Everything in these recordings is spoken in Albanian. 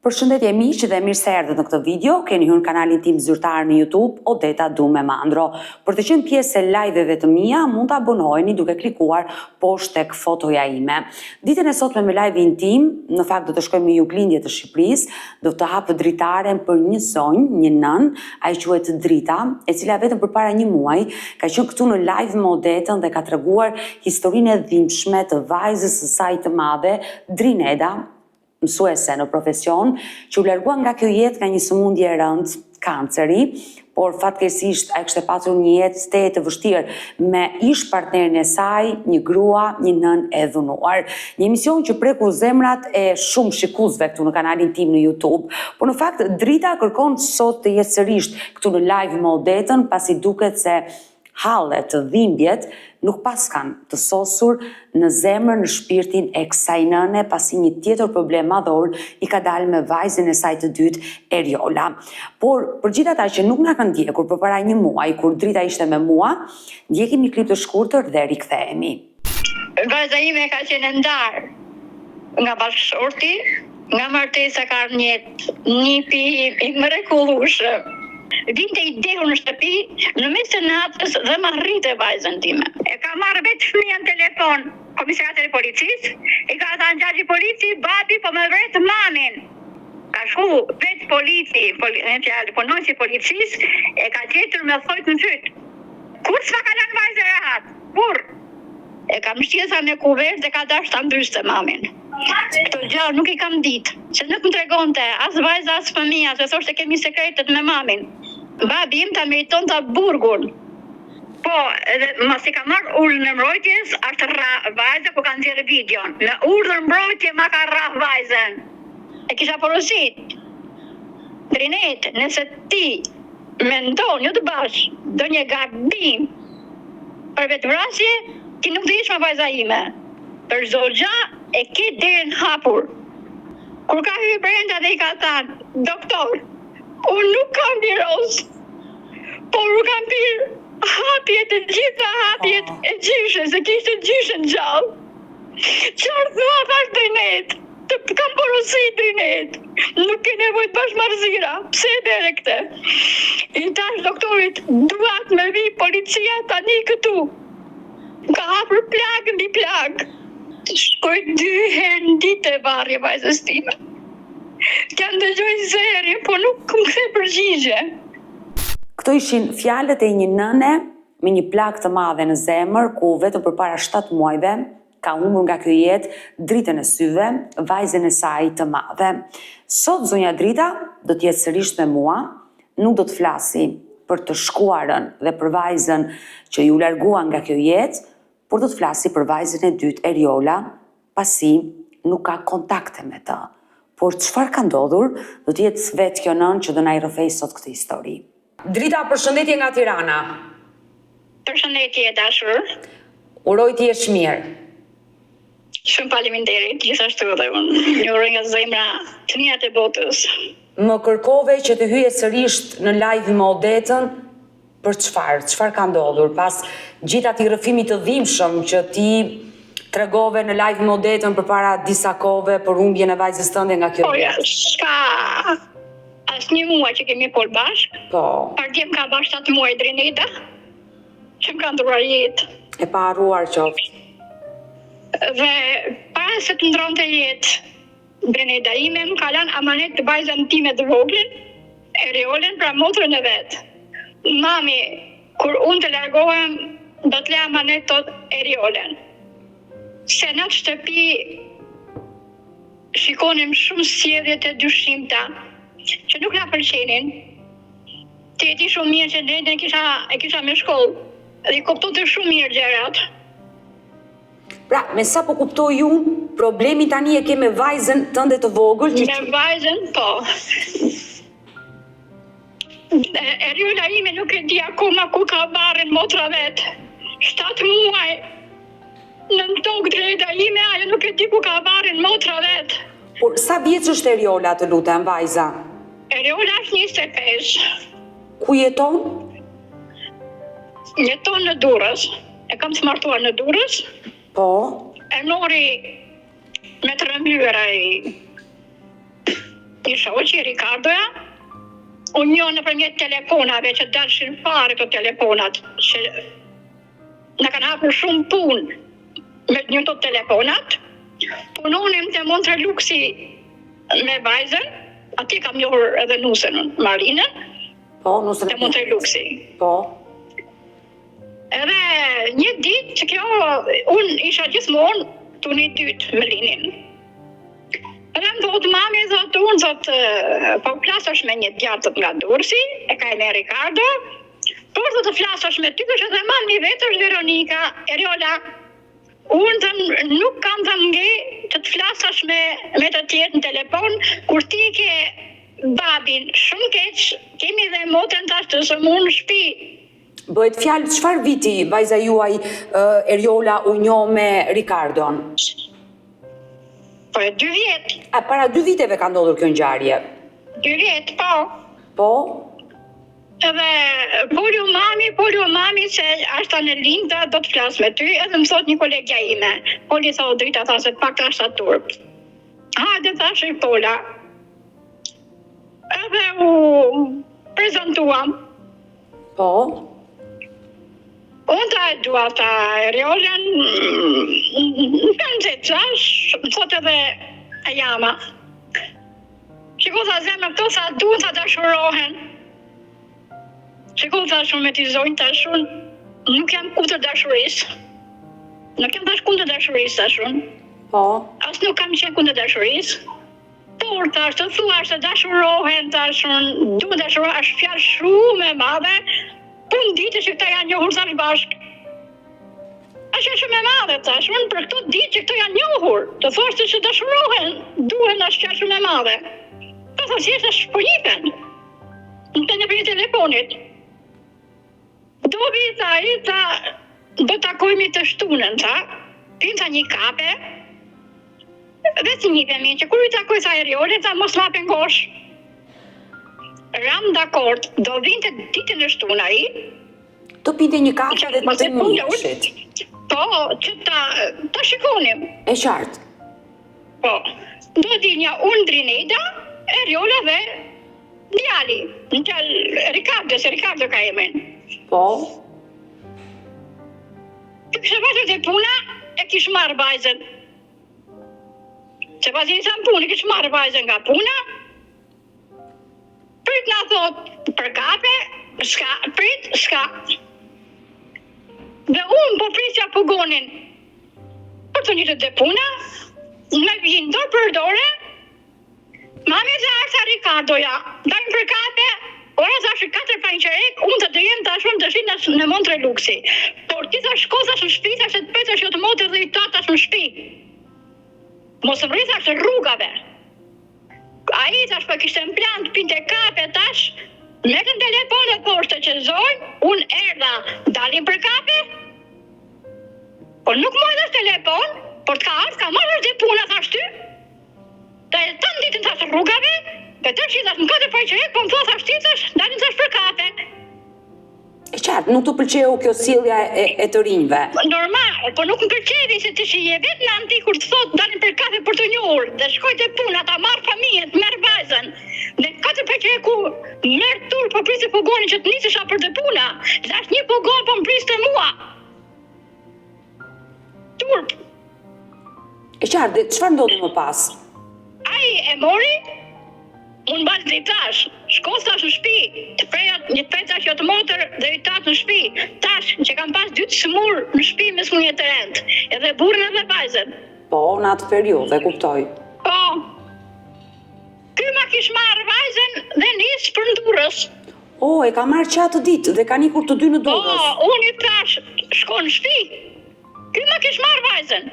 Përshëndetje miq dhe mirë se erdhët në këtë video. Keni hyrë në kanalin tim zyrtar në YouTube, Odeta Dume Mandro. Për të qenë pjesë e live-eve të mia, mund të abonoheni duke klikuar poshtë tek fotoja ime. Ditën e sotme me live-in tim, në fakt do të shkojmë në Juglindje të Shqipërisë, do të hap dritaren për një zonjë, një nën, ai quhet Drita, e cila vetëm përpara një muaji ka qenë këtu në live me Odetën dhe ka treguar historinë e dhimbshme të vajzës së saj të madhe, Drineda, mësuese në profesion, që u largua nga kjo jetë nga një sëmundje e rëndë, kanceri, por fatkeqësisht ai kishte pasur një jetë të vështirë me ish partnerin e saj, një grua, një nën e dhunuar. Një emision që preku zemrat e shumë shikuesve këtu në kanalin tim në YouTube, por në fakt Drita kërkon sot të jetë sërish këtu në live me Odetën, pasi duket se hallet të dhimbjet nuk pas kanë të sosur në zemrën, në shpirtin e kësaj nëne, pasi një tjetër problem madhor i ka dalë me vajzën e saj të dytë, Eriola. Por për gjithë ata që nuk na kanë ndjekur përpara një muaji kur Drita ishte me mua, ndjekim një klip të shkurtër dhe rikthehemi. Vajza ime ka qenë ndarë nga bashkëshorti, nga martesa ka ardhur nipi i mrekullueshëm. Vinte i dehur në shtëpi në mes të natës dhe më rrite vajzën time. E ka marrë vetë fëmijën telefon komisariatit e policisë, i ka thënë gjaxhi polici, babi po më vret mamin. Ka shku vetë polici, punonjësi policisë, e ka gjetur me thojt në fyt. Kur s'ma ka lënë vajzë rehat? Kur? E ka mështjesa me kuvert dhe ka dash ta mbyste mamin. Këto gjallë nuk i kam ditë, se nuk më tregonte as vajza as fëmija, se thoshte kemi sekretet me mamin. Babi im ta meriton ta burgun. Po, edhe mas i ka marrë urdhër në mbrojtjes, është rrah vajza ku kanë nxjerrë videon. Me urdhër mbrojtje ma ka rrah vajzën. E kisha porosit. Drinet, nëse ti mendon jo të bash, do një gabim për vetvrasje, ti nuk do ish me vajza ime. Për çdo gjë e ke derën hapur. Kur ka hyrë brenda dhe i ka thënë, doktor, unë nuk kam viroz, por u kam pirë hapjet e gjitha hapjet e gjyshes, se kishte gjyshen gjallë. Qarë thua thash Drinet, të kam porosit Drinet, nuk ke nevojë të bash marrëzira, pse e bere këtë? I thash doktorit, duat me vi policia tani këtu. Ka hapur plagë mbi plagë. Shkoj 2 herë në ditë e varje vajzës time. T'ja ndëgjoj zëri, po nuk më kthe përgjigje. Këto ishin fjalët e një nëne me një plagë të madhe në zemër, ku vetëm përpara 7 muajve ka humbur nga kjo jetë dritën e syve, vajzën e saj të madhe. Sot zonja Drita do të jetë sërish me mua, nuk do të flasi për të shkuarën dhe për vajzën që ju largua nga kjo jetë, por do të flasi për vajzën e dytë, Eriola, pasi nuk ka kontakte me të. Por çfarë ka ndodhur, do të jetë vetë kjo nën që do na i rrëfej sot këtë histori. Drita, përshëndetje nga Tirana. Përshëndetje dashur. Uroj të jesh mirë. Shumë faleminderit, gjithashtu dhe unë. Një uroj nga zemra të mirët e botës. Më kërkove që të hyje sërish në live me Odetën, për çfarë ka ndodhur, pas gjithë atij rrëfimi të dhimbshëm që ti tregove në live me Odetën përpara disa kohëve për humbjen e vajzës tënde nga kjo. Po ja, s'ka asnjë muaj që kemi pol bashk. Po. Partiem ka bashkë 7 muaj Drineda, që më ka ndruar jetë. E pa harruar qoftë. Dhe para se të ndronte jetë Drineda ime, më ka lënë amanet të vajzën time të voglin, Eriolën, pra motrën e vet. Mami, kur unë të largohem, do të le amanet tot Eriolën. Se në të shtëpi shikonim shumë sjelljet e dyshimta, që nuk na pëlqenin. Ti e di shumë mirë që Drineden e kisha me shkollë, dhe i kuptonte shumë mirë gjërat. Pra, me sa po kuptoj unë, problemi tani e ke me vajzën tënde të vogël që... Me vajzën, po. Eriola ime nuk e di akoma ku ka varrin motra vetë. 7 muaj në tokë Drineda ime, ajo nuk e di ku ka varrin motra vetë. Por sa vjeç është Eriola, të lutem, vajza? Eriola është 25. Ku jeton? Jeton në Durrës. E kam të martuar në Durrës. Po. E mori me të rëmbyer ai i shoqi Ricardoja, unë njoh nëpërmjet telefonave që dalshin fare këto telefonat, që na kanë hapur shumë punë me një të telefonat. Punonim të Montreluxi me vajzën, ati kam njohur edhe nusën, Marinën, Po, nusën të Montreluxi. Po. Edhe një ditë që kjo, unë isha gjithmonë tuni dytë me Linin. Edhe më thotë mami, thotë unë, thotë, po flasësh me një djatët nga Durrësi, e ka e me Ricardo, por thotë flasësh me ty, është edhe mami vetë është Veronika, Eriola, unë të nuk kam të nge që të flasësh me të tjetë në telefon, kur ti ke babin shumë keq, kemi dhe motën tash të sëmun në shtëpi. Bëhet fjalë çfarë viti vajza juaj Eriola u njoh me Ricardon? Po 2 vjet. A para 2 viteve ka ndodhur kjo ngjarje? 2 vjet, po. Po. Edhe polio mami se ashta në linda do të flas me ty, edhe më thot një kolegja ime. Poli thot drita, tha se pak ashta turp. Hajde thash i Pola. Edhe u prezentuam. Po. Unë ta e dua ta Eriolën, në kanë zeqash, më thot edhe e jama. Shiko tha zemë këto, tha duhet ta dashurohen. Shiko tha shumë me t'i zojnë tashun, nuk jam kundër dashurisë. Nuk jam tash kundër dashurisë tashun. Po. As nuk kam qenë kundër dashurisë. Por tash të thuash të dashurohen tashun, duhet dashurohen, është fjalë shumë e madhe. Punë ditë që këta janë njohur tash bashkë. Është shumë e madhe tash, unë për këto ditë që këto janë njohur, të thoshte që dashurohen, duhen është fjalë shumë e madhe. Po thosh si është shpënjipen. Në për telefonit. Dobi tha, do takojmi të shtunën, tha, pinta një kape, dhe si një vemi, që kur i takoj tha Eriole, tha mos ma pengosh. Ram dakord, do vinte ditën e shtunë ai. Do pinte një kafe dhe të njëshit. Po, që ta shikonim. E qartë. Po, do dilja unë Drineda, Eriola dhe djali, në qëllë Ricardo, se Ricardo ka emrin. Po. Të kështë pasur të puna, e kishë marrë vajzën. Se pas i sa në punë, kishë marrë vajzën nga puna, prit nga thot, për kape, s'ka. Dhe unë po prisja pugonin, për të njëtë dhe puna, me vinë dorë për dore, mami dhe arsa Ricardoja, dajmë për kape, ora zash 4 panqerek, unë të dëjem të ashun të shinë në Montreluxi. Por ti sa shkozash në shpi, sa që të pecash jo të motë dhe i tatash në shpi. Mos më rrithash rrugave. A i tash për kishtë në plan të pinte kape tash, me të në telefon e poshtë që zojnë, unë erdha dalim për kape, por nuk më edhe telefon, por të ka ardhë, ka marrë dhe puna thash ty. Dhe të në ditën tash rrugave, dhe të që i tash në 4 panqerek, po më thua thash ti tash, dalim tash për kape. E qartë, nuk të pëlqeu kjo sjellja e të rinjve. Normal, po nuk më pëlqevi se ti shije vetë në anti kur të thot dalim për kafe për të njohur, dhe shkoj të puna, ta marrë familjen, të merë vajzën. Dhe 4 panqereku merë tur po prisë pogonin që të nisesha për të puna. Dhe ashtë një pogon po më prisë të mua. Turp. E qartë, dhe çfarë ndodhi më pas? Ai e mori, unë balë dritash, shkos tash në shpi, të prejat një pecash jo të motër dhe i tatë në shpi, tash që kam pas 2 smur në shpi me smunje të rend, edhe burën edhe vajzën. Po, në atë periudhë, e kuptoj. Po, ky ma kish marrë vajzën dhe nisë për Durrës. O, e ka marrë qatë ditë dhe ka nikur të dy në Durrës. Po, unë i tash, shko në shpi, ky ma kish marrë vajzën,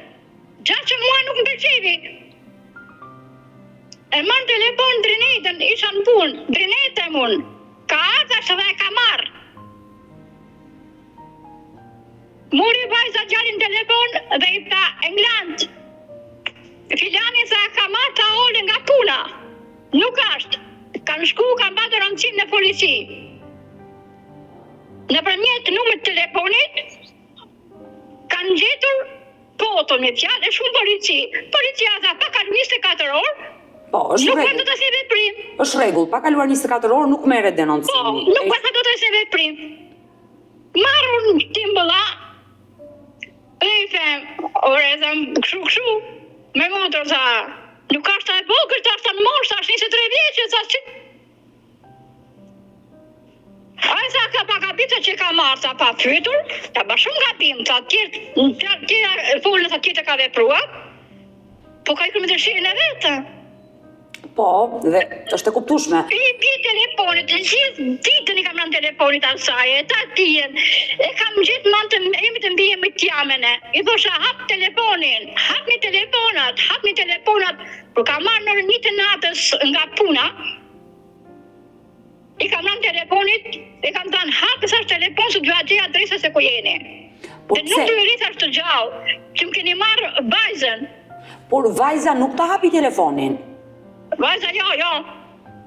gjatë që mua nuk më pëlqevi. E marrë telefon Drinetën, isha në punë, Drinete unë, ka ardhash dhe e ka marrë. Muri vajza gjallin telefon dhe i tha England. Filani sa ka marrë ta ole nga puna. Nuk ashtë. Kanë shku, kanë batu rëndësim në polici. Nëpërmjet numrit telefonit, kanë gjetur foton me fjalë e shumë polici. Policia tha pa kanë 24 orë, Po, është Nuk rregull. do të se veprim. Është rregull, pa kaluar 24 orë nuk merret Po, denoncimi. nuk do të se veprim. Marrun timbëlla, dhe i them, ore, them, këshu, me motor, tha, nuk ashtë e vogël, ashtë në mosh, ashtë 23 vjeqe, tha, që... A i tha, ka pa kapita që ka marrë, tha, pa fytur, ta ba shumë kapim, tha, tjera folën, tha, tjeta ka veprua, po ka i kërë me të shirën e vetë. Po, dhe është e kuptueshme. I bje telefonit, gjithë ditën i kam rënë telefonit asaj, e ta tijen, e kam gjithë jemi të mbije më t'jamene. I thosha, hap telefonin, hapni telefonat, por ka marrë në orën 1 të natës nga puna, i kam rënë telefonit, i kam thënë, hap sa telefon se duha gjej adresën se ku jeni. Po Dhe nuk pse? të rritha të gjallë, që më keni marrë vajzën. Por vajza nuk ta hapi telefonin. Vajza, jo.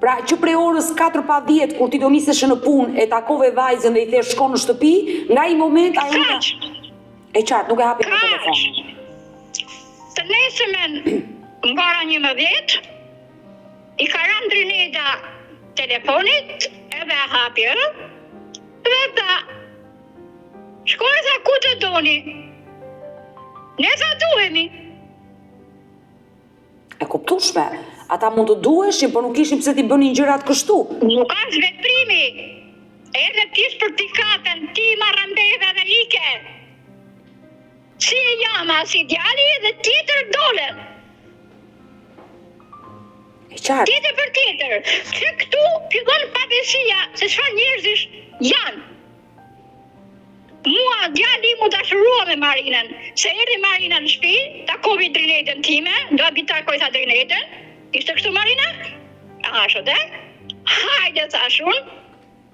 Pra që prej orës 4:10 kur ti do nisesh në punë e takove vajzën dhe i the shko në shtëpi, nga i moment ajo Kaq. e qartë nuk e hapi në telefon. Të nesëmen nga ora 11, i ka rënë Drineda telefonit, edhe e hapi, dhe tha, shkoj tha ku të doni, ne tha duhemi. E kuptueshme. Ata mund të duheshin, por nuk ishin pse ti bënin gjërat kështu. Nuk është veprimi, edhe ti shpërtikatën, ti marrëmbeve dhe ike. Si e jama, si djali dhe tjetër dole. E qartë. Tjetër për tjetër, që këtu fillon pabesia se çfarë njerëzish janë. Mua djali mu dashurua me Marinën, se erdhi Marina në shtëpi, takovi Drinedën time, do abitakoj tha Drinedën, ishte kështu Marina? Ashtu dhe? Hajde thashun,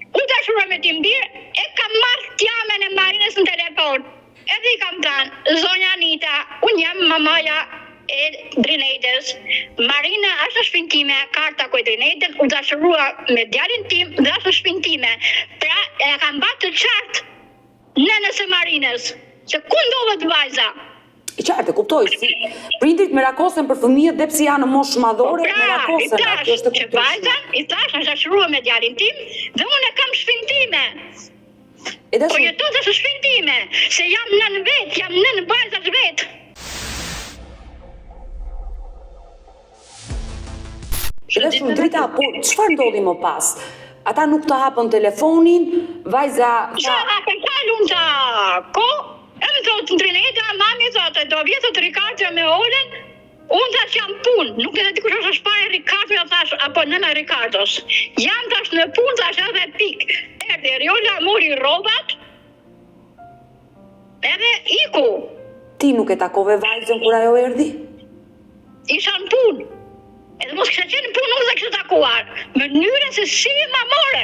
u dashurua me timbir, e kam marrë t'jamen e Marinës në telefon. Edhe i kam thënë, zonja Anita, unë jam mamaja e Drinedës. Marina është në shtëpinë time, ka takoj Drinedën, u dashurua me djalin tim dhe është në shtëpinë time. Pra e kam bërë të qartë nënës e Marinës, se ku ndodhet vajza? E qartë, e kuptoj, si prindrit merakosen për fëmijët dhe pse janë në moshë madhore, Pra, i merakosen, tash atë është e që kuptueshme. vajza, i tash është dashurua me djalin tim dhe unë e kam shtëpinë time. E Po dashur, jeton të shtëpinë time, se jam nën vet, jam nën vajzës vet. e dashur drita, por çfarë ndodhi më pas? Ata nuk të hapën telefonin, vajza Qa hapën kalun qa ko, e më thotë Drineda, mami thotë, do vjetët Ricardo me Olen, unë thash jam punë, nuk edhe dikush është shpare Ricardo, ja thash, apo nëna Ricardos. Jam thash në punë, thash edhe pik. Erdhi Riola, mori rrobat, edhe iku. ti nuk e takove vajzën kur ajo erdhi? Isha në punë. Edhe mos kështë qenë në punë, nuk dhe kështë takuar. Mënyra se si ma more.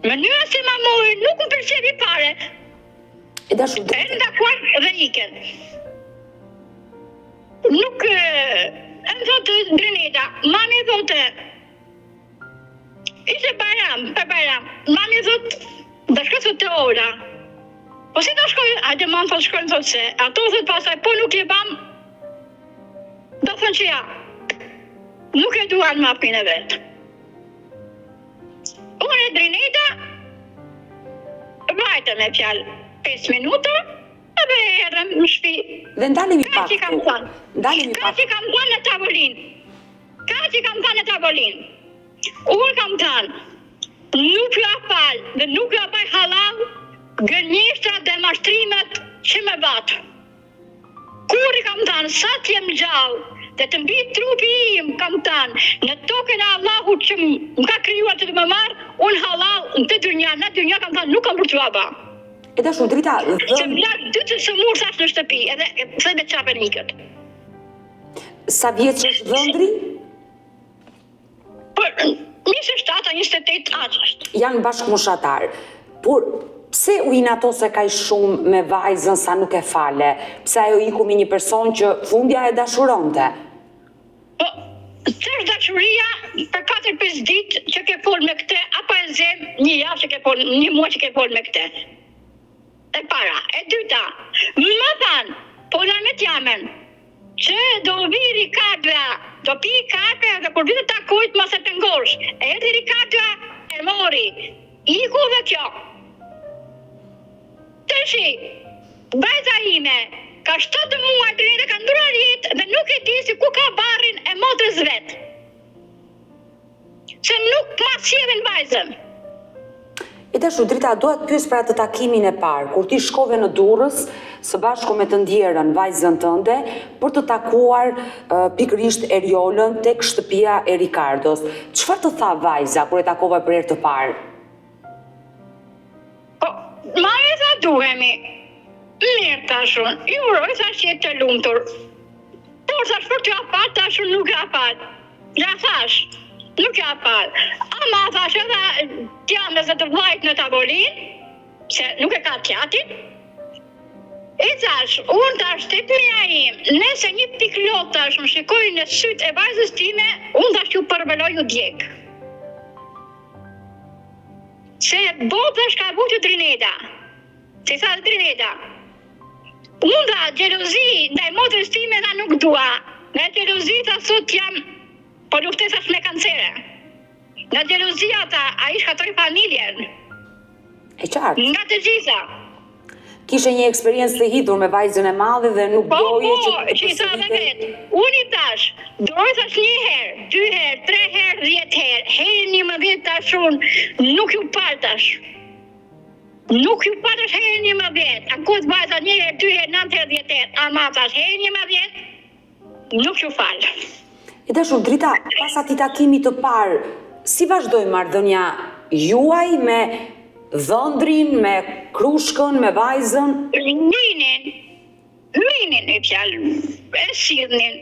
Mënyra se ma more, nuk më përqevi pare. E dashur E drita, në takuar dhe iken. Nuk, e më thotë Drineda, mami thotë, ishte për Bajram, mami thotë, da shkoj thotë të Ola. Po si do shkoj, hajde mamë thotë shkojnë thotë se, ato thotë pasaj, po nuk je bam, do thënë që ja, nuk e duan mapin e vetë. Unë e Drineda, vajte me fjalë 5 minuta, edhe erëm në shtëpi. dhe ndalemi Ka pak që kam këtu. thënë. Ndalemi Ka pak. që kam thënë në tavolinë. Unë kam thënë, nuk ja falë dhe nuk ja baj halal gënjeshtrat dhe mashtrimet që me batë. Kur i kam thënë, sa t'jem gjallë dhe të mbi trupi im, kam thënë, në tokën e Allahut që më ka krijuar të më marë, unë halal në dynja kam thënë, nuk kam për t'u ba. E dashur drita, Se më lartë 2 sëmur thash në shtëpi, edhe thej me qapën ikët. sa vjeç është dhëndri? Por 27, 28 aq është. Janë bashkëmoshatar. Por pse u inatose kaq shumë me vajzën sa nuk e fale? Pse ajo iku me një person që fundja e dashuronte? Po, ç'është dashuria për 4-5 ditë që ke fol me këtë, apo e zem një javë që ke fol, një muaj që ke fol me këtë. E para, e dyta, më thanë, pola me t'jamen, që do vi Ricardoa, do pi kafe dhe kur vitë takojt mos e pengosh. Erdhi Ricardoa, e mori. Iku dhe kjo. Tëshi, vajza ime, ka 7 muaj Trinida ka ndruar jetë dhe nuk e di si ku ka barrin e motrës vet. Se nuk ma sjellin vajzën. E tash Drita, dua të pyes për atë takimin e parë, kur ti shkove në Durrës së bashku me të ndjerën vajzën tënde për të takuar pikërisht Eriolën tek shtëpia e Ricardos. Çfarë të tha vajza kur e takova për herë të parë? Po, ma e tha duhemi. Mirë tashun, i uroj thash jetë të lumtur. Por thash për t'ja pat, tashun nuk ja pat. Ja thash. Nuk ja par. Ama thash edhe t'jamës dhe të vllajt në tavolin, se nuk e ka t'jatin. E thash, unë tash të mija im, nëse një piklot tash më shikoj në sytë e vajzës time, unë tash ju përbeloj u djek. Se botë tash ka vutë Trinida. Se tha Trinida. Unë da gjelozi ndaj motrës time da nuk dua. Në gjelozi ta sot jam po luftesash me kancere. Nga gjelozia ta, a i shkatoj familjen. E qartë. Nga të gjitha. Kishe një eksperiencë të hidhur me vajzën e madhe dhe nuk doje që të që i tha dhe vetë. Unë i tash, dojë thash 1 herë, 2 herë, 3 herë, 10 herë. Herë 11 tashun, nuk ju partash. Nuk ju partash herë 11. Ankot vajza 1 herë, 2 herë, 9 herë, 10 herë. Ama tash herë 11, nuk ju falë. E dashur Drita, pas atij takimi të parë, si vazhdoi marrëdhënia juaj me dhëndrin, me krushkën, me vajzën? Minin e fjalë, e sillnin,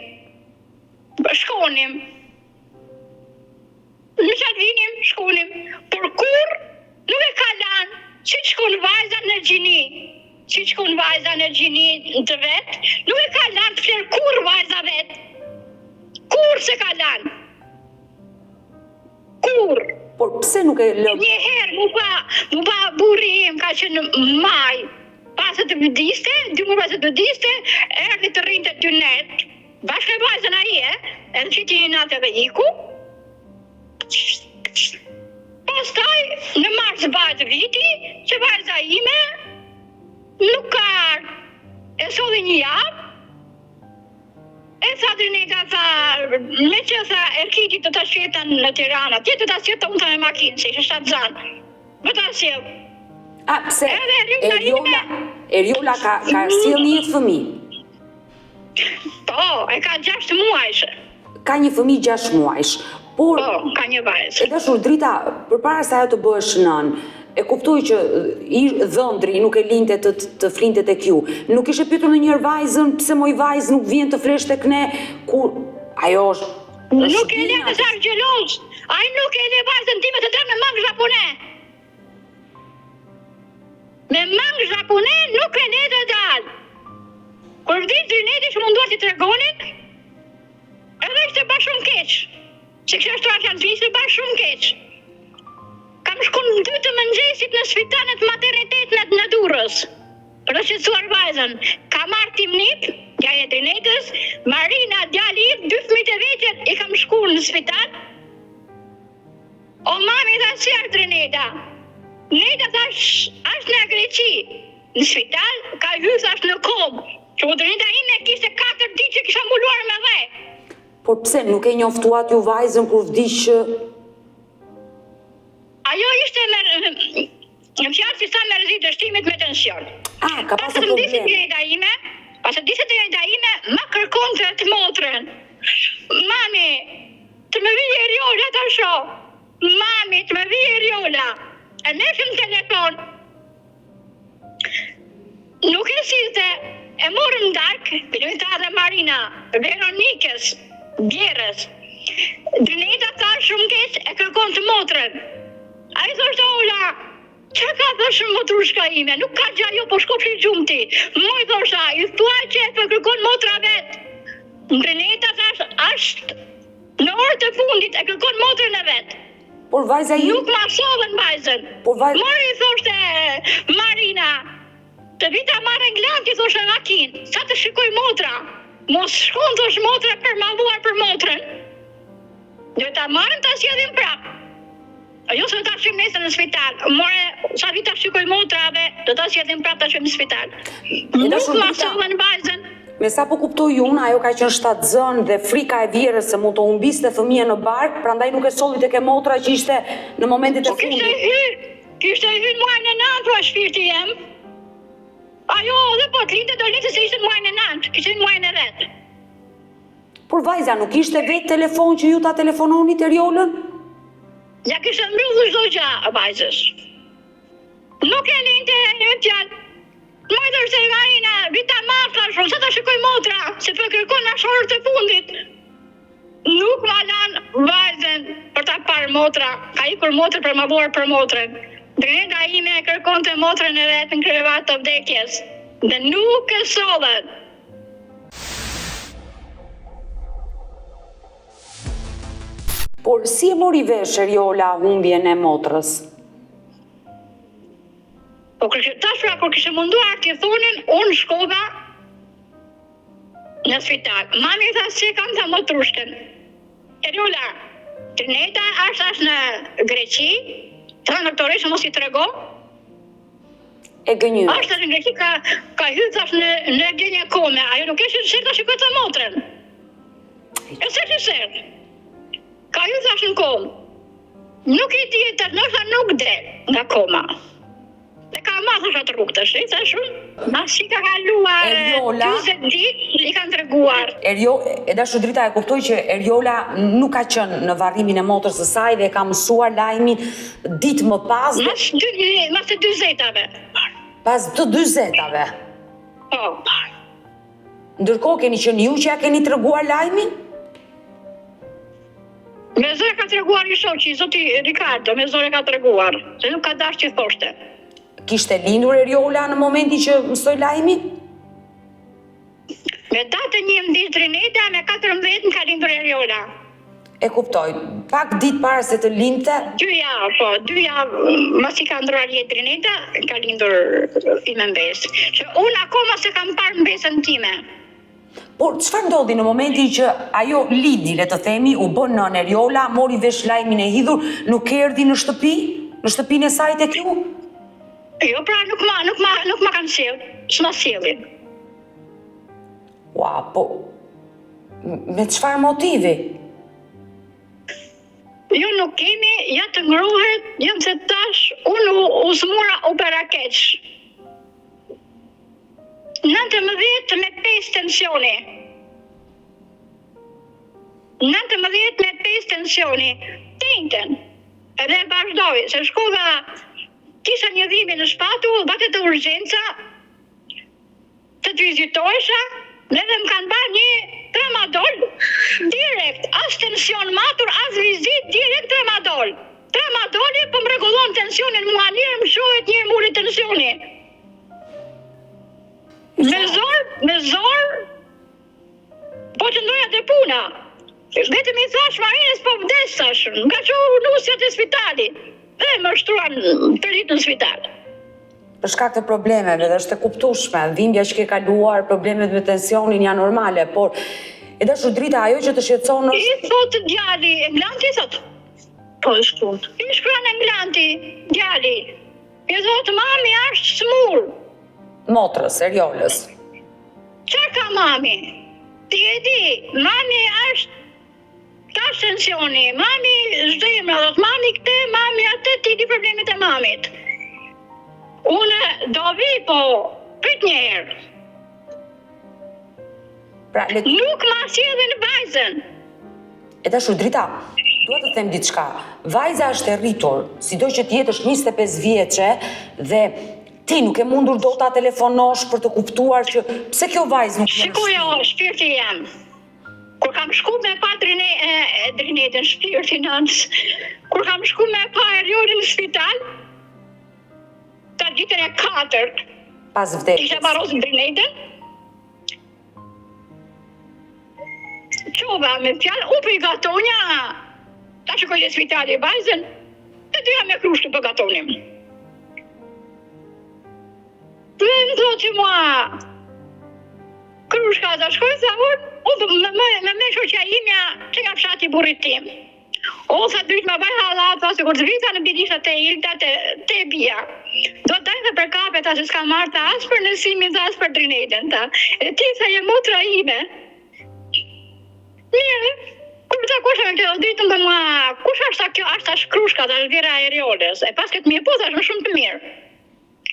shkonim. Në qatë vinim, shkonim, por kur nuk e ka lanë, si shkon vajza në gjini, të vetë, nuk e ka lanë të flerë kur vajza vetë. Kur se ka lanë? Kur? Por pse nuk e lë? Një herë mu pa burri im ka qenë maj. Pas të vdiste, 2 muaj pas të vdiste, erdhi të rrinte ty net. Bashkë me vajzën ai, edhe qiti një natë dhe iku. Pastaj, në mars vajzë viti, që vajza ime nuk ka e solli një javë. E sa Trinida tha, me që tha Erkiti të ta shjetan në Tirana, ti të ta shjetan unë të me makinë, se ishe 7 zanë. Më ta shjet. A, pse? Eriola ka sjell një fëmijë. Po, e ka 6 muajshë. Ka një fëmijë 6 muajsh. Por, ka një vajzë. E dashur Drita, përpara se ajo të bëhesh nën, e kuptoj që dhëndri nuk e linte të flinte tek ju. Nuk ishe pyetur ndonjëherë vajzën, pse moj vajzë nuk vjen të flesh tek ne, kur ajo është nuk e le të zash gjeloz. Ai nuk e le vajzën time të dalë me mangë japone. Me mangë japone nuk e le të dalë. Kur vdi Trineti që munduar t'i tregonin, edhe ishte bashkë shumë keq. Se kështë ashtu janë vishtë bashkë shumë keq. Kam shku në 2 të mëngjesit në spitalet maternitet në Durrës. Për të shqetësuar vajzën. Ka marrë Timnip, djalë e Trinetës, Marina, djali i 2 fëmijët e vegjël, i kam shku në spital. O mami tha si është Trineta. Neta thash, është në Greqi. Në spital, ka hyrë thash në kom. Që Trineta ime kishte 4 ditë që kisha mbuluar me dhe. Por pse nuk e njoftuat ju vajzën kur vdiq? Ajo ishte në fjalë si sa me rrezik dështimit me tension. Ka pasur problem. Pas të disë Trineta ime, ma kërkon të motrën. Mami, të më vijë Eriola të sho. Mami, të më vijë Eriola. E neshëm telefon. Nuk e silte, e morën darkë, Pilita dhe Marina, Veronikës, Bjerës. Trineta tha shumë keq e kërkon të motrën. A i thoshtë Ola, që ka thëshë motrushka ime? Nuk ka gjajo, po shkopshi gjumti. Moj thosha, i thua që e kërkon motra vetë. Trineta thash, ashtë në orë të fundit e kërkon motrën e vetë. Por vajza i... Nuk ma sovën vajzën. Mori thoshte Marina, të vita marrë nglanti thoshe makinë, sa të shikoj motra. Mos shkon të është motra për malluar për motrën. Dhe ta marrën ta sjedhin prap. Jo se ta shim nesër në spital. More, sa vita shikoj motrave, do ta sjedhin prap ta shim në spital. Nuk ma sollën vajzën. Me sa po kuptoj unë, ajo ka qenë shtatzën dhe frika e vjerës se mund të humbiste fëmijën në bark, prandaj nuk e solli tek e motra që ishte në momentet e fundit. Kishte hyrë muajin e 9 pra shpirti jem. Ajo dhe po të linte do linte se ishte muajin e 9, kishte muajin e 10. Por vajza nuk ishte vetë telefon që ju ta telefononit Eriolën? Ja kishte mbyllur çdo gjë vajzës. Nuk e linte një fjalë. Mojtër se Marina, vita marta, shumë, se ta shikoj motra, se për kërkon ashorët e fundit. Nuk ma lan vajzën për ta parë motra, ka ikur motrë për ma borë për motrën. Drejta ime e kërkon të motrën e vetë në krevat të vdekjes, dhe nuk e sollën. Por si e mori vesh Eriola humbjen e motrës? Po tashra kur kishte munduar t'i thonin, unë shkova në spital. Mami tha se kam ta motrushkën. Eriola, Trineta është në Greqi, thënë doktoresha mos i trego. E gënjur. Është në Greqi ka hyrë thash në gjenje kome, ajo nuk e shirë ta shikoj të motrën. E se që sërë. Ka hyrë thash në komë. Nuk i tjetër, nështë nuk del nga koma. Dhe ka marrë atë rrugë të shi, të shumë. Masi ka kaluar 20 ditë, i kanë treguar. E dashu drita e kuptoj që Eriola nuk ka qenë në varrimin e motrës së saj dhe ka mësuar lajmin ditë më pas. Mas të 40-ave. Pas të 40-ave? Po. Ndërkohë keni qenë ju që ja keni treguar lajmin? Me zore ka treguar i shoqi, zoti Ricardo, me zore ka treguar, se nuk ka dash që thoshte. Kishte lindur Eriola në momentin që mësoj lajmin? Me datën 11 Trineta, me 14 ka lindur Eriola. E kuptoj, pak ditë para se të linte? 2 javë, mas i ka ndruar jetë Trineta, ka lindur ime mbes. Që unë akoma se kam parë mbesën time. Por çfarë ndodhi në momentin që ajo lindi, le të themi, u bën nën Eriola, mori vesh lajmin e hidhur, nuk erdhi në shtëpi? Në shtëpinë e saj tek ju? Jo, pra nuk ma kanë sjell, s'ma sjellin. Ua, po me çfarë motivi? Jo, nuk kemi, ja të ngrohet, jam se tash, unë u smura opera keq. 19 me 5 tensioni. 19 me 5 tensioni. Tinten. Edhe vazhdoj, se shkova, kisha një dhimi në shpatull, vate të urgjenca, të të vizitoesha, dhe më kanë bërë një tramadol, direkt, as tension matur, as vizit, direkt tramadol. Tramadoli po më rregullon tensionin mua, njërë më shohet, njërë muri tensioni. Me zor, po që ndoja të puna. Vetëm i thash Marinës po vdes tash, nga që nusjat e spitalit, dhe më shtruan përit në spital. Për shkak të problemeve dhe është e kuptueshme, dhimbja që ke kaluar, problemet me tensionin janë normale, por e dashu drita ajo që të shqetëson është... I thot djali, Englanti thot? Po, i shkruan. I shkruan Englanti, djali. I thot, mami është smur. Motrës, Eriolës. Çfarë ka mami? Ti e di, mami është tash tensioni, mami zhdemra, dhët mami këte, mami atë, ti di problemet e mamit. Unë do vi, po, prit një herë. Pra, nuk ma sjellin në vajzën. E dashur drita, dua të them diçka. Vajza është e rritur, sido që t'jetë është 25 vjeçe dhe ti nuk e mundur do ta telefonosh për të kuptuar që pse kjo vajzë nuk... Shikojo, shpirti jam. Kur kam shku me pa Drinetën, shpirti nëns, kur kam shku me pa Eriolën në spital, ta ditën e 4, pas vdekjes. Isha barosën Drinetën, qova me fjalë, u për i gatonja, ta shikoj e spitali e vajzën, të dyja me krushtë për gatonim. Dhe më thotë që mua, krushka, ta shkoj sa unë me shoqja imja që nga fshati burrit tim. O, sa të vitë më bëj halat, pas kur të vita në bilisha të Ilda, të bia. Do të dajnë për kape, ta që s'ka marrë ta as për nësimin, ta as për drinetën, ta. E ti sa je motra ime. Mirë, kur ta kusha në këtë ditë më mua, kush është kjo, është ta shkrushka, ta shvira aerioles, e pas këtë mirë po, ta shumë të mirë.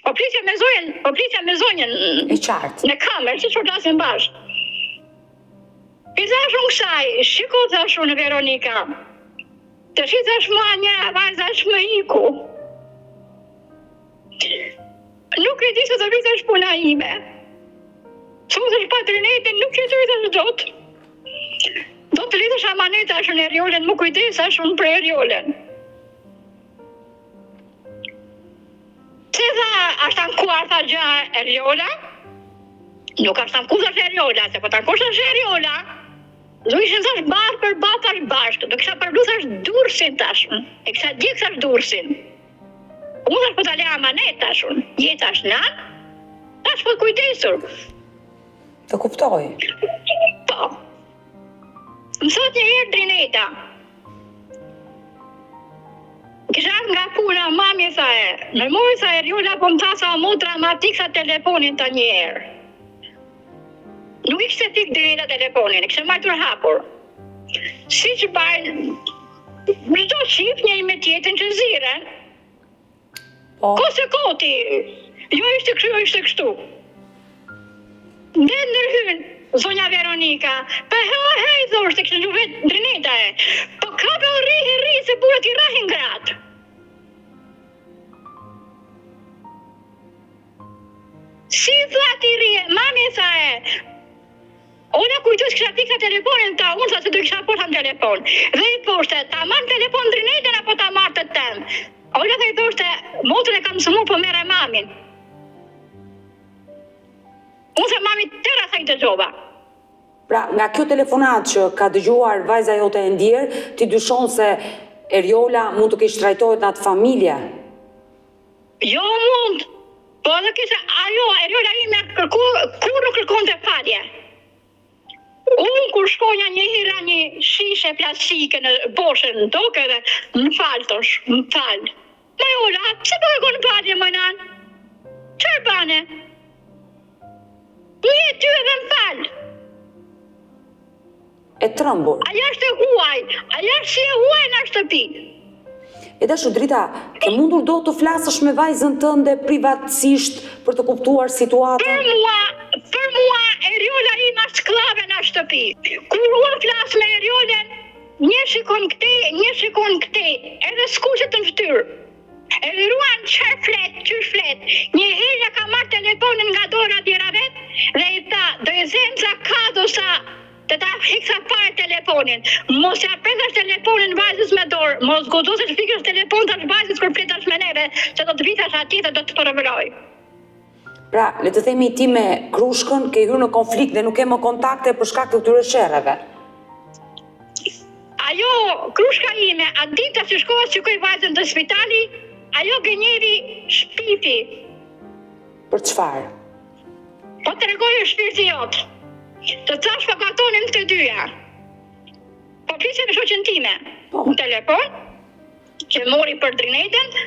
Po pritja me zonjën E qartë. në kamerë, që që flasin bashkë. I thash unë kësaj, shiko thash unë Veronika, të shi thash mua një vajza më iku. Nuk e di se të vitesh puna ime. Su të shpa të rinetin, nuk e të vitesh dot. Do të litesh amaneta shë në eriolen, më kujdesa shumë për eriolen. Se tha, ashtë ankuar tha gjë eriola, nuk ashtë ankuar tha eriola, se po të ankuar tha eriola, do ishin thash barë për batar bashkë, do kisha përdu thash dursin tashun, e kisha djekë thash dursin. Unë thash po të le amanet tashun, jetë ashtë nanë, tash po kujdesur. Të kuptoj. Po. Më thot një herë Drineta, kisha nga puna, mami sa e, në moj sa e rjolla po më tha sa motra ma tiksa telefonin të një herë. Nuk i kështë tik Drineta telefonin, i kështë majtur hapur. Si që bajnë, çdo qif një me tjetën që ziren. Po. Ko se koti, jo ishte kështu, jo ishte kështu. Dhe ndërhyn, zonja Veronika, pa hej, thoshte, kështë në vetë Drineta e, po ka për rri, se burët i rahin gratë. Si tha ti rrie, mami tha e, ona kujtus kisha tiksa telefonin ta, unë sa se do kisha posha në telefon. Dhe i thoshte, ta marrë telefon Drinetën apo ta marrë të tem. Ona dhe i thoshte, motrën e kam së mu po mere mamin. Unë se mami tëra sa i të gjova. Pra, nga kjo telefonat që ka dëgjuar vajza jote e ndjerë, ti dyshon se Eriola mund të kesh trajtohet në atë familje? Jo mund, po edhe kisha, ajo, Eriola ime kur nuk kërkon të falje. Unë kur shkonja një hira një shishe plastike në boshën në tokë edhe më falë tosh, më falë. Ma Eriola, pse po kërkon falje më nanë? Qërë bane? Një ty edhe më falë. E trëmbur. Aja është e huaj, aja është si e huaj në shtëpi. E dashu Drita, ke mundur do të flasësh me vajzën tënde privatësisht për të kuptuar situatën? Për mua, Eriola ima sklave në shtëpi. Kur unë flas me Eriolen, një shikon këte, edhe skuqet të në ftyrë. Edhe ruan që flet, një herë ka marrë telefonin nga dora tjera vetë, dhe i tha, do e zemë sa kado sa, të ta hiksa parë telefonin. Mos ja pretash telefonin vajzës me dorë, mos godosesh fikësh telefon tash vajzës kur fletash me neve, se do të vitash atje dhe do të përvëroj. Pra, le të themi ti me Krushkën ke hyrë në konflikt dhe nuk ke më kontakte për shkak të këtyre sherreve. Ajo, Krushka ime, atë dita që shkohet që koj vajzën të spitali, ajo gënjeri shpiti. Për çfarë? Po të regojë shpirti jotë. Të thash po gatonin të dyja. Po plisje me shoqen time. Në telefon, që mori për Drinetën,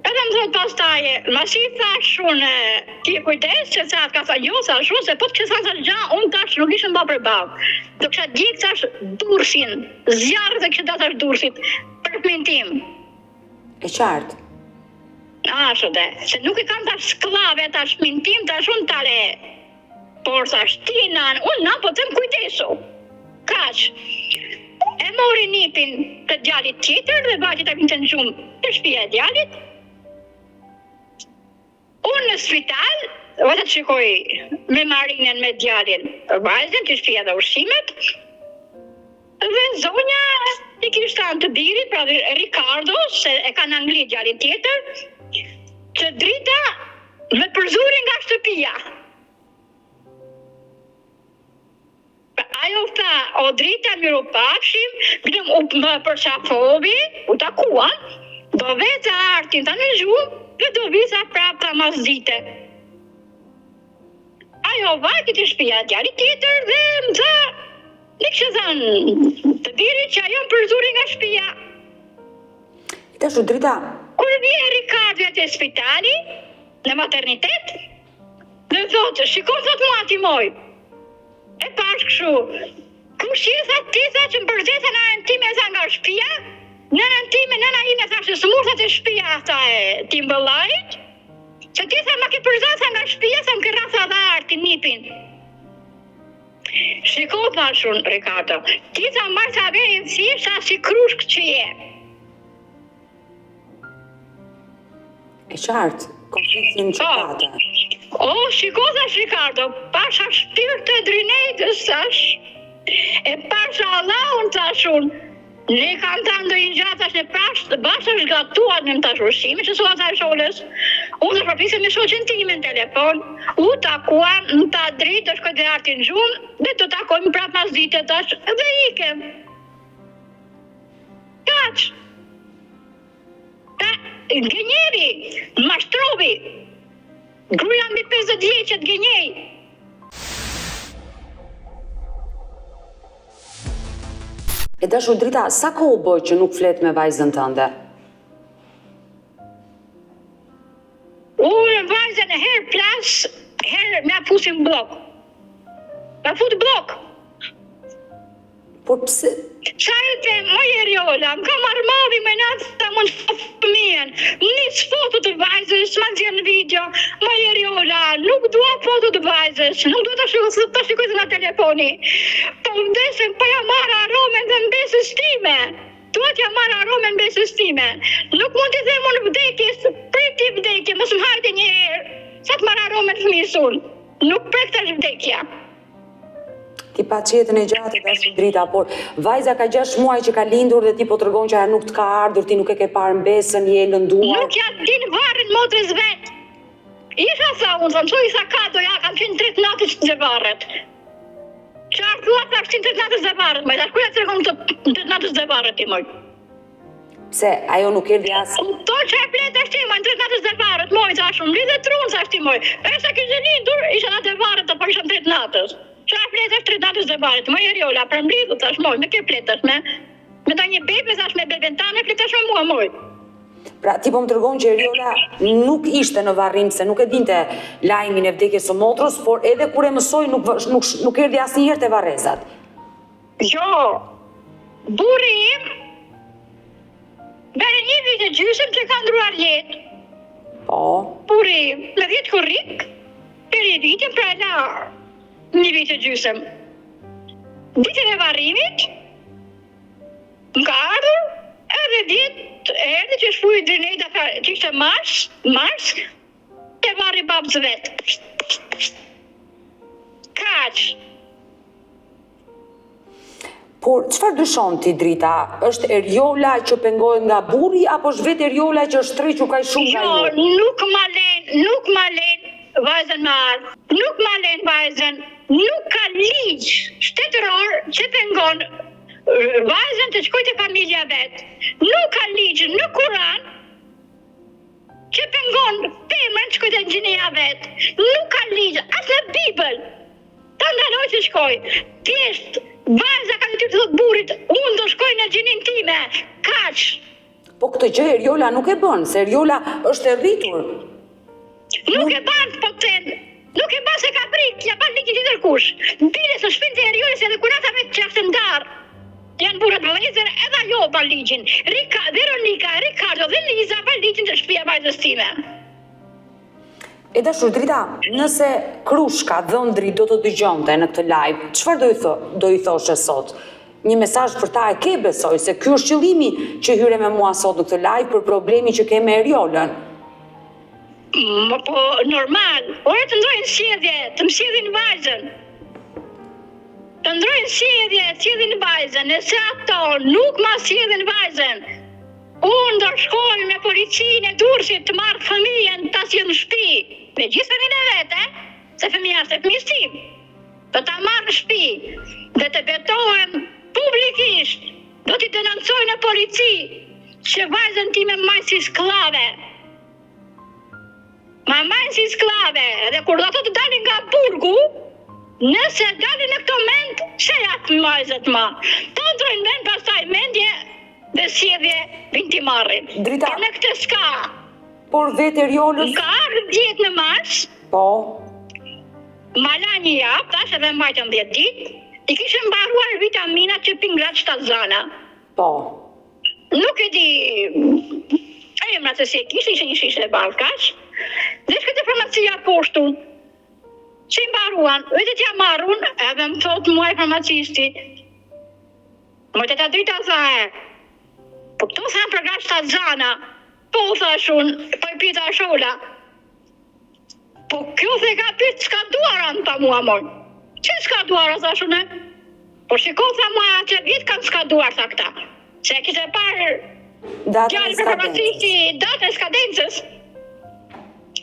edhe më thot pastaje, masi thash unë, ti e kujdes, që sa ka tha jo, sa shumë, se po të kësa sa gja, unë tash nuk ishën ba për bavë. Do kësha djekë tash dursin, zjarë dhe kësha tash dursit, për fëmin tim. E qartë. Ashtë dhe, se nuk i kam tash sklave tash fëmin tim, tash unë tale. Por thash ti nan, unë po të më kujdesu. Kaq. E mori nipin të djalit tjetër dhe vajti të vinë të gjumë të shtëpia e djalit. Unë në spital, vajta të shikoj me Marinën me djalin vajzën të shtëpia dhe ushqimet. Dhe zonja i kishtë anë të birit, pra Ricardo, se e ka në Angli djalin tjetër, që Drita me përzurin nga shtëpia. Ajo tha, o Drita miru pafshim, më përqafovi, u takuan, do vetë artin të në gjumë, dhe do visa prap të mas dite. ajo vajti të shtëpia, djali tjetër dhe më tha, ne kështë thënë, të diri që ajo më përzuri nga shtëpia. Tash drita. Kur vjen Ricardo te spitali, në maternitet, dhe thotë, shikon thotë mua ti moj. E pash kështu. Kush je tha ti tha që më përzeta nënën time tha nga shtëpia? Nënën time, nëna ime thashë smurthat e shtëpia tha e Timbëllajit. Që ti tha ma ke përzeta nga shtëpia sa më ke rratha dha arti nipin. Shiko thashun Ricardo, ti tha marrë tha vejnë thjeshta si krushk që je. E qartë, konfliktin që pata. O, shiko thash Ricardo, pasha shtirë të drinejtës thash, e pasha Allahun thashun, ne kam të ndojnë gjatash në prashtë, basha shgatuat në më tash ushqime, që sua thash olës, unë të propise me shoqen time në telefon, u takuam në ta dritë, të shkoj dhe artin gjumë, dhe të takojmë prap mas dite tash, dhe ikem. Kaq. Gënjeri, mashtrovi, gruja mbi 50 vjeqet gënjej. E tash drita, sa kohë bë që nuk flet me vajzën tënde? Unë vajzën herë plas, herë me pusin blok. Me fut blok. Por pse? Sajte, moje Riola, më ka marrë madhi me natë të mund fëmijën. Nis foto të vajzës, ma në video. Moje Riola, nuk dua foto të vajzës, nuk dua të shikoj nga telefoni. Po vdesem, po ja marrë aromen dhe mbesës time. Dua t'ja marrë aromen mbesës time. Nuk mund t'i them unë vdekjes, priti vdekje, mos më hajde një herë. Sa të marrë aromen fëmijës unë. Nuk prek tash vdekja. Ti pa qetën e gjatë tash drita, por vajza ka 6 muaj që ka lindur dhe ti po tregon që ajo nuk të ka ardhur, ti nuk e ke parë mbesën, je lënduar. Nuk ja din varrin motrës vet. Isha sa unë, thëmë, isa ka do ja, kam qenë 3 natës të varret. Qarë thua ta kështin 3 natës të varret, moj, kuja të rekom të 3 natës të varret ti, moj. Pse, ajo nuk erdhi as... To që e flet ashti, moj, në 3 natës të varret, moj, thashun, lidhe trunë, ashti, moj. E sa kishë lindur, isha natë të varret, apo isha 3 natës. Qa fletë është 3 natës dhe varet, më Eriola, pra mblidhu, thash moj, me ke fletë është me ta një bebe, thash me beben tane, fletë është me mua moj. Pra, ti po më tregon që Eriola nuk ishte në varrim, se nuk e dinte lajmin e vdekjes së motrës, por edhe kur e mësoi nuk erdhi asnjëherë te varrezat. Jo, burri im, bere 1 vit e gjysëm që ka ndruar jetë. Po. Burri im, me 10 korrik, për 1 vitin pra la 1 vit e gjysëm. Ditën e varrimit, më ka ardhur, edhe ditë erdhi që shfuj drinejta që ishte mars, e varri babës vetë. Kaq. Por, çfarë dyshon ti drita? Është Eriola që pengohet nga burri, apo është vetë Eriola që është trequr kaq shumë nga ju? Jo, nuk ma len vajzën me ardhë. Nuk ma len vajzën. Nuk ka ligj shtetëror që pengon vajzën të shkojë te familja vet. Nuk ka ligj në Kur'an që pengon femrën të shkojë te gjinia vet. Nuk ka ligj as në Bibël. Ta ndaloj të shkoj. Thjesht vajza ka detyrë të thotë burrit, unë do shkoj në gjinin time. Kaq. Po këtë gjë Eriola nuk e bën, se Eriola është e rritur. Nuk e ban po ten. Nuk e ban se ka prit, ja ban ligjin tjetër kush. Bile së shpinë të Erioles edhe kunata vetë që ashtë ndarë. Janë burat vëllezër edhe ajo ban ligjin. Veronika, Ricardo dhe Liza ban ligjin të shtëpia vajzës time. E dashur drita, nëse Krushka Dhëndri do të dëgjonte në këtë live, çfarë do i thoshe sot? Një mesazh për ta e ke besoj, se ky është qëllimi që hyre me mua sot në këtë live për problemin që ke me Eriolën. Po normal, ore të ndrojnë sjellje, të më sjellin vajzën. Të ndrojnë sjellje, sjellin vajzën, nëse ato nuk ma sjellin vajzën, unë do shkoj me policinë e Durrësit të marrë fëmijën ta sjell në shtëpi. Me gjithë fëmijën e vet, se fëmija është e fëmijës tim. Do ta marrë në shtëpi dhe të betohem publikisht, do t'i denoncoj në polici që vajzën time mbaj si skllave. Ma majnë si sklave, dhe kur do të dalin nga burgu, nëse dalin në këto mend, se jatë majzët ma. Të ndrojnë mend, pastaj mendje dhe sjellje vinë t'i marrin. Drita. Por në këtë s'ka. Por vetë Eriolës? Ka ardhur 10 në mars, Po. ma la një javë, tash edhe mbajtën 10 ditë, i kishën mbaruar vitaminat që pingrat Shtazana. Po. Nuk e di emrat se si e kishte, ishte një shishe e ballkash. Dhe shkëtë farmacia poshtu. Që i mbaruan, vetë t'ja marrun, edhe më thot muaj farmacisti. Më të Drita tha e, po këto thanë për nga Shtazana, po thashun, po i pita shola. Po kjo the ka pyet s'ka duara në ta mua mon. Që s'ka duara, thashun e? Po shiko, tha mua, që vjetë kanë s'ka duar, tha këta. Se kishte parë Datën për farmacisti datën e skadencës.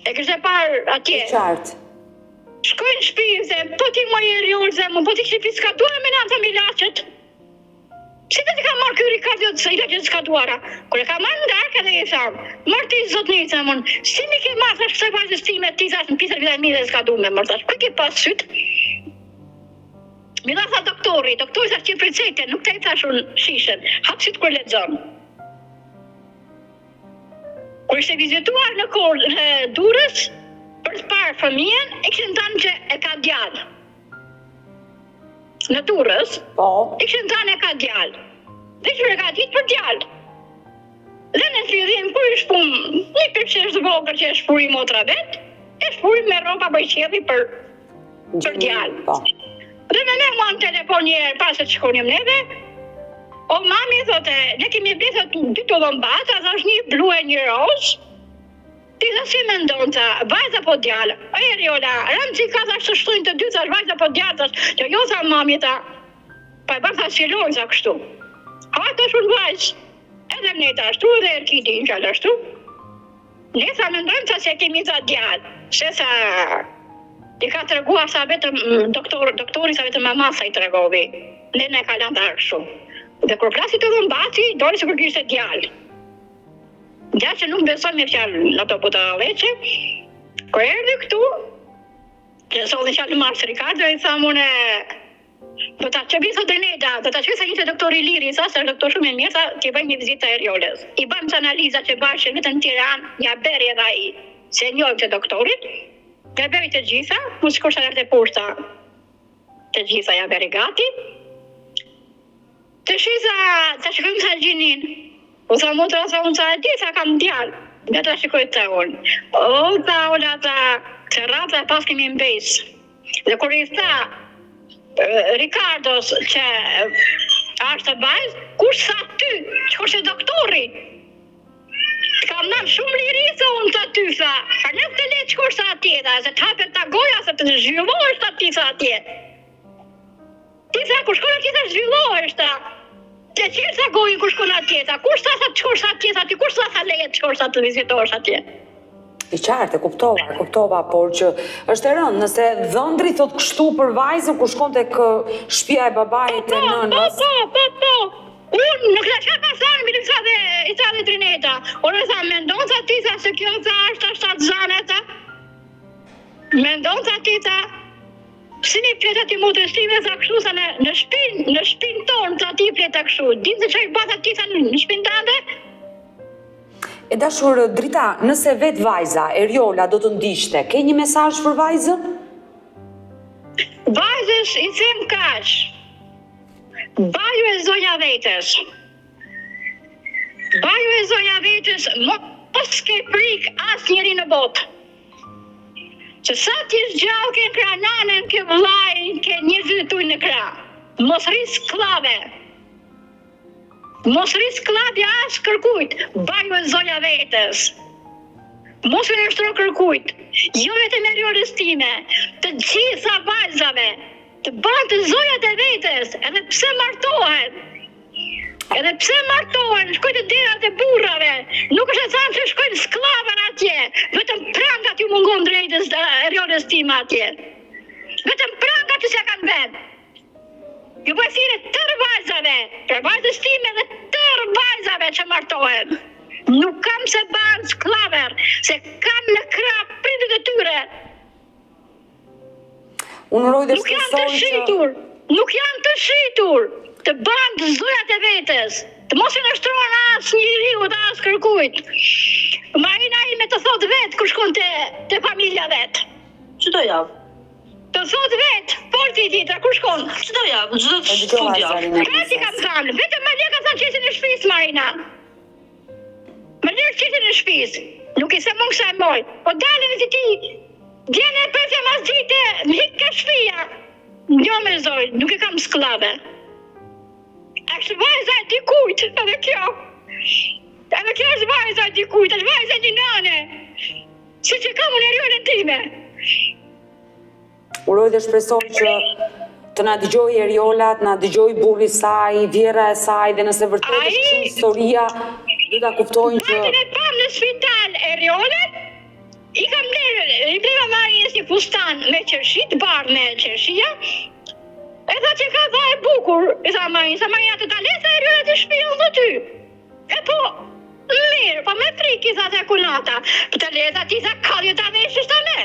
E kishte parë atje. Qartë. Shkojnë në shtëpi dhe po ti më Eriol dhe më po ti kishe s'ka duara me nanë thëm ilaqet. Si të ka marrë ky Ricardo se ilaqet s'ka duara. Kur e ka marrë ndark edhe i thamë, marrë ti zotnica mon, si mi ke marrë thash kësaj vajzës time, ti thash në pisër vitamine dhe s'ka du me marrë thash. Ku ke pas syt? Mi dha tha doktori thash që precete, nuk te i thash unë shishen, hap syt kur lexon. Kur ishte vizituar në Durrës, për të parë fëmijën, e kishin thënë që e ka djalë. Në Durrës, Po. e kishin thënë e ka djalë. Dhe që e ka ditë për djalë. Dhe në fillim, kur i shpum një përqesh të vogël që e shpuri motra vet, e shpuri me rroba bëjqevi për djalë. Po. Dhe me me mua në telefon një herë pas se të shkonim neve, o mami thote, ne kemi bletët 2 tullëmbata, thash një blu e një rozë. Ti dhe si me ndonë, tha, vajza po djallë. O Eriola, Ramzi ka thash të shtojnë të dy, thash vajza po djallë, thash, që jo tha mami, tha, pa e bërë tha silojnë, tha kështu. Ha të shumë vajzë, edhe ne të ashtu dhe Erkiti në gjallë ashtu. Ne tha me ndonë, tha se kemi tha djallë, se tha, i ka të reguar sa vetëm doktori sa vetëm mama sa i të regovi. Ne ne ka lanë të arshu. Dhe kur plasi të dhëmbati, dori se kur kishte djallë. Gjatë që nuk besoj me fjalë në ato buta leqe, kur erdhi këtu, që solli fjalë Mars Ricardo, i tha mune, do ta çebi sot Dreneta, do ta shkoj sa ishte doktori Liri, sa është doktor shumë i mirë, sa ti bëjmë një vizitë të Eriolës. I bëjmë analiza që bashkë vetëm në Tiranë, ja beri edhe ai, se njohim të doktorit. Ja beri të gjitha, mos shkosh edhe poshta. Të gjitha ja beri gati. Të shiza, të shkojmë sa gjinin. U tha motra, tha unë sa e di, sa kam djalë. Nga ta shikoj të unë. O, tha ola, tha, të rata e pas kemi mbes. Dhe kur i tha Ricardos që ashtë të bajzë, kush sa ty, që kush e doktori? Kam nam shumë liri, tha unë të ty, tha. Për në të le që kush sa atje, tha, se të hapet të goja, se të zhvillohesht ati, tha atje. Ti tha, kur shkon atje, tha, zhvillohesht, tha. Të qërë sa gojën kur shkon atje, tha, kur sa të shkosh atje, tha, ti kur sa lejet shkosh sa të vizitosh atje. I qartë, kuptova, por që është e rëndë, nëse dhëndri thot kështu për vajzën kur shkon tek shtëpia e babait e nënës. Po. Unë nuk la çfarë ka thënë, mi i tha dhe Dreneta. Unë tha, mendon tha ti, tha, se kjo tha është Shtazana, tha. Mendon tha ti, tha. Si një pleta ti motës time, tha kështu, tha, në shpinë tonë, tha ti pleta kështu. Dinë se që i bata ti, tha, në shpinë tënde? E dashur Drita, nëse vetë vajza, Eriola, do të ndiqte, ke një mesazh për vajzën? Vajzës i them kaq. Baju e zonja vetës. Baju e zonja vetës, mos ke prik asë njeri në botë. Që sa t'jesh gjallë ke kra nanën, ke vllajën, ke njerëzit tuj në kra. Mos rris klave. Mos rris klave as kërkujt. Baju e zonja vetës. Mos u nështro kërkujt. Jo vetëm Eriolës time, të gjitha vajzave, të banë të zonjat e vetës, edhe pse martohen. Edhe pse martohen, shkojnë të derat e burrave, nuk është e thamë që shkojnë sklavën atje, vetëm prangat ju mungon drejtës Eriolës time atje. Vetëm prangat që se kanë vetë. Ju po thire tërë vajzave, për vajzës time dhe tërë vajzave që martohen. Nuk kam se banë sklaver, se kam në krap prindët e tyre. Unë uroj dhe Nuk janë të shpresoj që... shitur, nuk janë të shitur, të banë zojat e vetës, të mos e nështronë asë njeriu të asë kërkujt. Marina ime të thot vetë kër shkon të familja vetë. Çdo javë. Të thot vetë, por ti titra, kur shkon? Çdo javë, çdo E dëgjova fund javë. Zarina Kati kam Princess. thënë, vetëm Maria ka thënë qesin e shtëpisë, Marina. Maria qesin e shtëpisë, nuk i se mund kësaj moj. Po dalën e ti, djene e presja mas gjite, më hik ka shtëpia. Jo me zoj, nuk e kam sklave. Është vajza e dikujt, edhe kjo. Edhe kjo është vajza e dikujt, është vajza e një nane. Si që kam unë erionën time. Uroj dhe shpresoj që të na dëgjoj Eriola, të na dëgjoj burri i saj, vjera e saj, dhe nëse vërtet është kështu historia, do ta kuptojnë që Martin e pam në spital erionën, i kam i bleva Marinës një fustan me qershi, të bardhë me qershia, e tha që ka dha e bukur, i tha Marinës, sa Marina të talesa erionët e shpion dhe ty. E po, mirë, po me frikë i tha të kunata, po të leza ti tha kalje të aveshës të ne.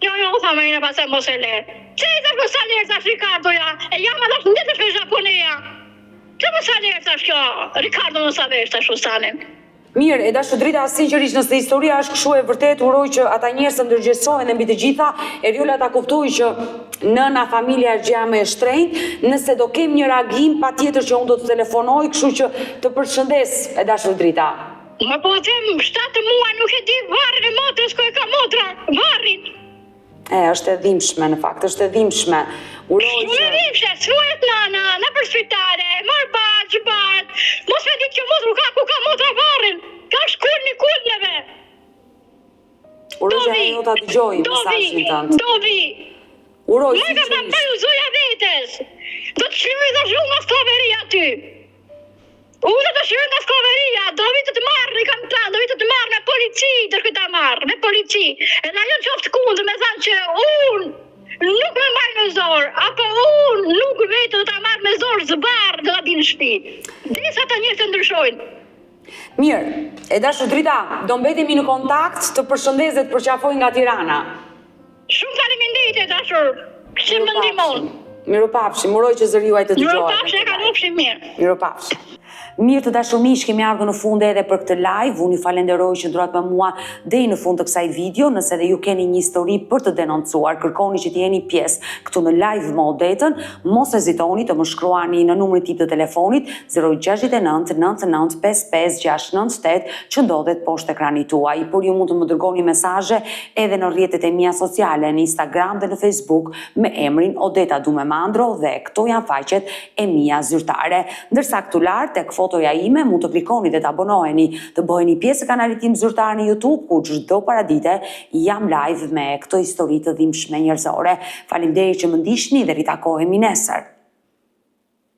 Jo, tha Marina pas e mos e le. Që i thash mos a le, thash Ricardoja, e jam edhe së ndetë shme Japoneja. Që mos a le, thash kjo, Ricardo mos a vesh, thash Usanin. mirë, e dashur drita, sinqerisht nëse historia është kështu e vërtet, uroj që ata njerëz të ndërgjegjësohen dhe mbi të gjitha, Eriola ta kuptoj që nëna familja është gjë më e shtrenjtë, nëse do kem një reagim, patjetër që unë do të telefonoj, kështu që të përshëndes, e dashur drita. Më po them 7 muaj nuk e di varrin e motrës ku e ka motra, varrin. Është e dhimbshme në fakt, është e dhimbshme. Uroj Shumë e që vipshe, thuet nana, në për spitale, mor baç, mos me ditë që motru ka ku ka motra varrin, ka shkullni kullneve. uroj që ajo ta dëgjoj mesazhin tënd. Do vi. Uroj Më ka thënë sinqerisht. pa u zoja vetes. Do të shkruaj dhe shumë nga sklaveria aty. Unë të shkruaj nga sklaveria, do vi të marrë, i kam thënë, do vi të marrë me polici, do shkoj ta marrë, me polici. E na jo qoftë kundër, me thënë që unë nuk me marrë me zorë, apo unë nuk vetë do ta marrë me zorë zbarë, do ta di në shtëpi. Derisa ata njerëz të ndryshojnë. Mirë, e dashur drita, do mbetemi në kontakt të përshëndeset përqafoj nga Tirana. Shumë faleminderit e dashur, që më ndihmon. Miropafshim, uroj që zëri juaj të dëgjohet. Miropafshim, e kalofshim mirë. Miropafshim. Mirë të dashur miq, kemi ardhur në fund edhe për këtë live. Unë ju falenderoj që ndrohet me mua deri në fund të kësaj video. Nëse edhe ju keni një histori për të denoncuar, kërkoni që të jeni pjesë këtu në live me Odetën, mos hezitoni të më shkruani në numrin tim të telefonit 069 99 55 698 që ndodhet poshtë ekranit tuaj. Por ju mund të më dërgoni mesazhe edhe në rrjetet e mia sociale, në Instagram dhe në Facebook me emrin Odeta Dumemandro dhe këto janë faqet e mia zyrtare. Ndërsa këtu lart tek fotoja ime mund të klikoni dhe të abonoheni, të bëheni pjesë e kanalit tim zyrtar në YouTube, ku çdo paradite jam live me këto histori të dhimbshme njerëzore. Faleminderit që më ndiqni dhe ritakohemi nesër.